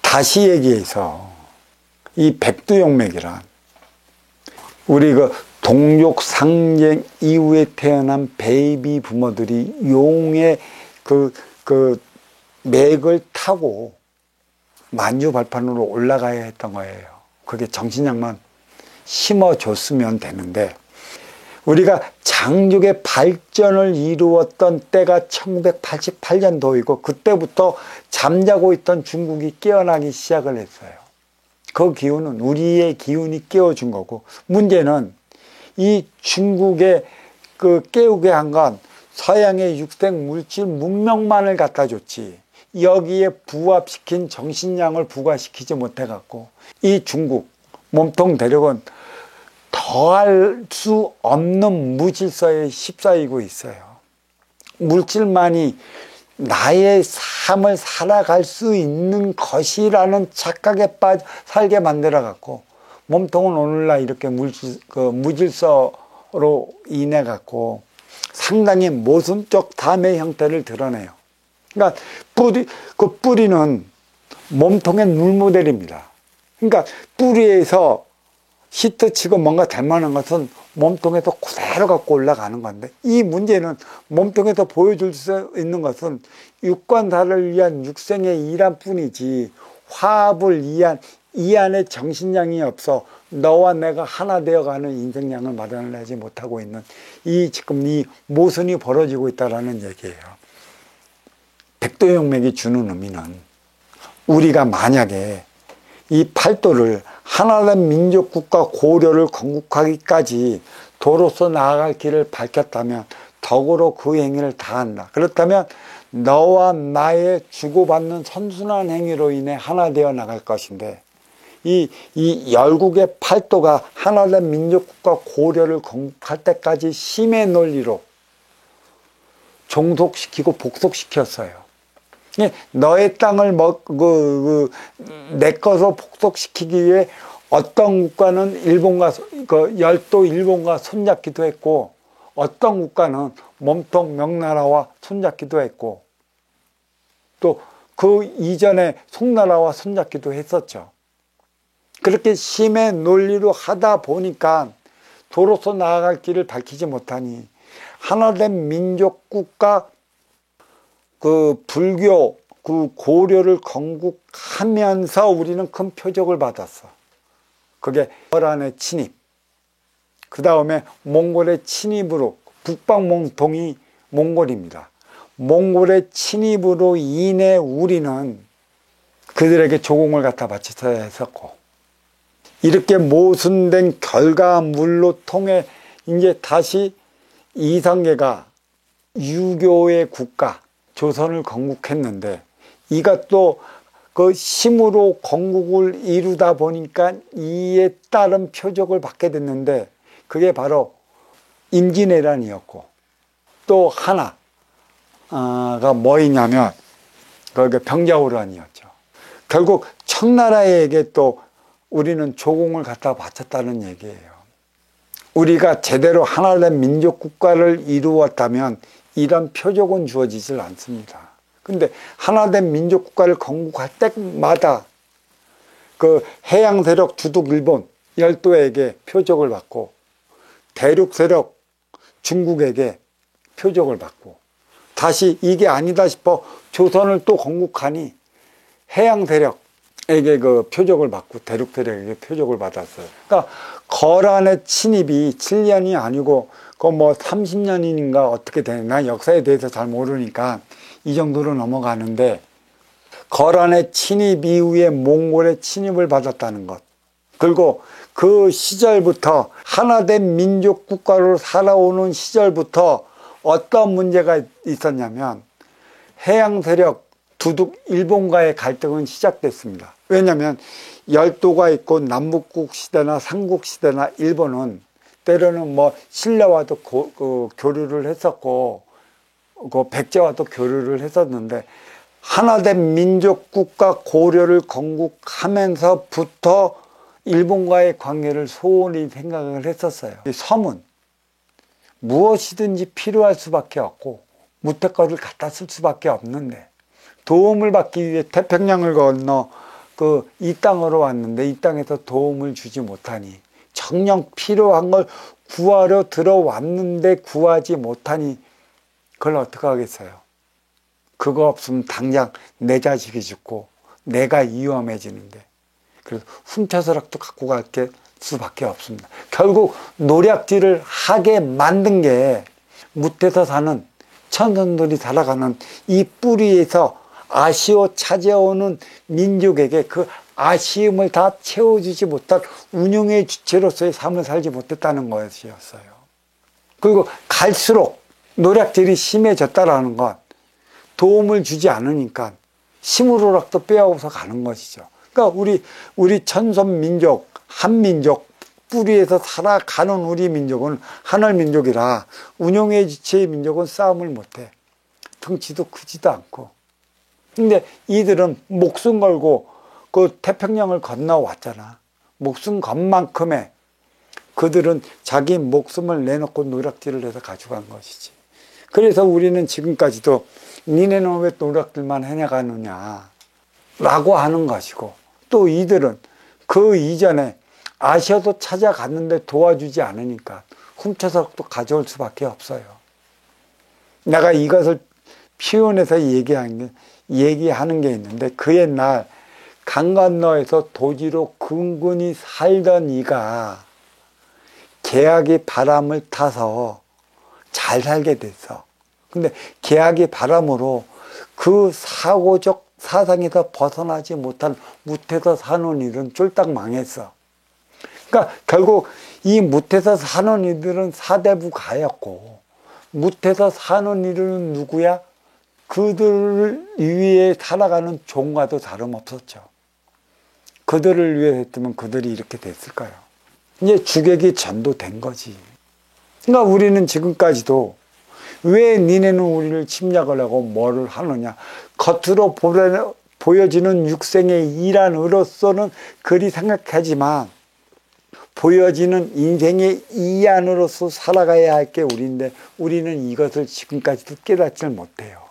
다시 얘기해서 이 백두용맥이란 우리 동족상쟁 이후에 태어난 베이비 부모들이 용의 맥을 타고 만주발판으로 올라가야 했던 거예요. 그게 정신력만 심어줬으면 되는데, 우리가 장족의 발전을 이루었던 때가 1988년도이고 그때부터 잠자고 있던 중국이 깨어나기 시작을 했어요. 그 기운은 우리의 기운이 깨워준 거고, 문제는 이 중국의 깨우게 한 건 서양의 육생 물질 문명만을 갖다 줬지, 여기에 부합시킨 정신량을 부과시키지 못해 갖고 이 중국 몸통 대륙은 더할 수 없는 무질서에 휩싸이고 있어요. 물질만이 나의 삶을 살아갈 수 있는 것이라는 착각에 빠져 살게 만들어 갖고 몸통은 오늘날 이렇게 무질서로 인해 갖고 상당히 모순적 담의 형태를 드러내요. 그러니까 뿌리는 몸통의 룰모델입니다. 그러니까 뿌리에서 히트치고 뭔가 될 만한 것은 몸통에서 그대로 갖고 올라가는 건데, 이 문제는 몸통에서 보여줄 수 있는 것은 육관사를 위한 육생의 일환 뿐이지 화합을 위한 이 안에 정신량이 없어 너와 내가 하나 되어가는 인생량을 마련하지 못하고 있는 지금 이 모순이 벌어지고 있다는 얘기예요. 백두용맥이 주는 의미는 우리가 만약에 이 팔도를 하나된 민족국가 고려를 건국하기까지 도로서 나아갈 길을 밝혔다면 덕으로 그 행위를 다한다. 그렇다면 너와 나의 주고받는 선순환 행위로 인해 하나 되어 나갈 것인데, 이 열국의 팔도가 하나된 민족국가 고려를 건국할 때까지 힘의 논리로 종속시키고 복속시켰어요. 너의 땅을 내 것으로 복속시키기 위해 어떤 국가는 열도 일본과 손잡기도 했고, 어떤 국가는 몸통 명나라와 손잡기도 했고, 또 그 이전에 송나라와 손잡기도 했었죠. 그렇게 힘의 논리로 하다 보니까 도로서 나아갈 길을 밝히지 못하니 하나된 민족국가 불교 고려를 건국하면서 우리는 큰 표적을 받았어. 그게 거란의 침입, 그 다음에 몽골의 침입으로, 북방몽통이 몽골입니다. 몽골의 침입으로 인해 우리는 그들에게 조공을 갖다 바쳐야 했었고, 이렇게 모순된 결과물로 통해 이제 다시 이성계가 유교의 국가 조선을 건국했는데, 이것도 그 힘으로 건국을 이루다 보니까 이에 따른 표적을 받게 됐는데, 그게 바로 임진왜란이었고, 또 하나가 뭐였냐면 그게 병자호란이었죠. 결국 청나라에게 또 우리는 조공을 갖다 바쳤다는 얘기예요. 우리가 제대로 하나된 민족국가를 이루었다면 이런 표적은 주어지질 않습니다. 근데 하나된 민족국가를 건국할 때마다 그 해양 세력 주둑 일본 열도에게 표적을 받고, 대륙 세력 중국에게 표적을 받고, 다시 이게 아니다 싶어 조선을 또 건국하니 해양 세력에게 그 표적을 받고 대륙 세력에게 표적을 받았어요. 그러니까 거란의 침입이 7년이 아니고 뭐 30년인가 어떻게 되나, 역사에 대해서 잘 모르니까 이 정도로 넘어가는데, 거란의 침입 이후에 몽골의 침입을 받았다는 것, 그리고 그 시절부터 하나된 민족 국가로 살아오는 시절부터 어떤 문제가 있었냐면 해양 세력 두둑 일본과의 갈등은 시작됐습니다. 왜냐하면 열도가 있고 남북국 시대나 삼국 시대나 일본은 때로는 뭐 신라와도 교류를 했었고 백제와도 교류를 했었는데, 하나된 민족 국가 고려를 건국하면서부터 일본과의 관계를 소홀히 생각을 했었어요. 섬은 무엇이든지 필요할 수밖에 없고 무태껏을 갖다 쓸 수밖에 없는데, 도움을 받기 위해 태평양을 건너 이 땅으로 왔는데 이 땅에서 도움을 주지 못하니, 정녕 필요한 걸 구하려 들어왔는데 구하지 못하니 그걸 어떻게 하겠어요? 그거 없으면 당장 내 자식이 죽고 내가 위험해지는데, 그래서 훔쳐서라도 갖고 갈 수밖에 없습니다. 결국 노략질을 하게 만든 게 무태서 사는 천선들이 살아가는 이 뿌리에서 아쉬워 찾아오는 민족에게 그 아쉬움을 다 채워주지 못할 운영의 주체로서의 삶을 살지 못했다는 것이었어요. 그리고 갈수록 노략질이 심해졌다라는 건 도움을 주지 않으니까 힘으로라도 빼앗아서 가는 것이죠. 그러니까 우리 천선민족, 한민족, 뿌리에서 살아가는 우리 민족은 하늘 민족이라 운영의 주체의 민족은 싸움을 못해. 덩치도 크지도 않고. 근데 이들은 목숨 걸고 그 태평양을 건너왔잖아. 목숨 건 만큼의 그들은 자기 목숨을 내놓고 노략질을 해서 가져간 것이지. 그래서 우리는 지금까지도 니네는 왜 노략질만 해나가느냐 라고 하는 것이고, 또 이들은 그 이전에 아시아도 찾아갔는데 도와주지 않으니까 훔쳐서 또 가져올 수밖에 없어요. 내가 이것을 표현해서 얘기하는 게 있는데, 그 옛날 강 건너에서 도지로 근근히 살던 이가 계약의 바람을 타서 잘 살게 됐어. 근데 계약의 바람으로 그 사고적 사상에서 벗어나지 못한 무태서 사는 이들은 쫄딱 망했어. 그러니까 결국 이 무태서 사는 이들은 사대부가였고, 무태서 사는 이들은 누구야? 그들을 위해 살아가는 종과도 다름없었죠. 그들을 위해 했으면 그들이 이렇게 됐을까요? 이제 주객이 전도된 거지. 그러니까 우리는 지금까지도 왜 니네는 우리를 침략을 하고 뭐를 하느냐. 겉으로 보여지는 육생의 이란으로서는 그리 생각하지만 보여지는 인생의 이안으로서 살아가야 할 게 우리인데 우리는 이것을 지금까지도 깨닫질 못해요.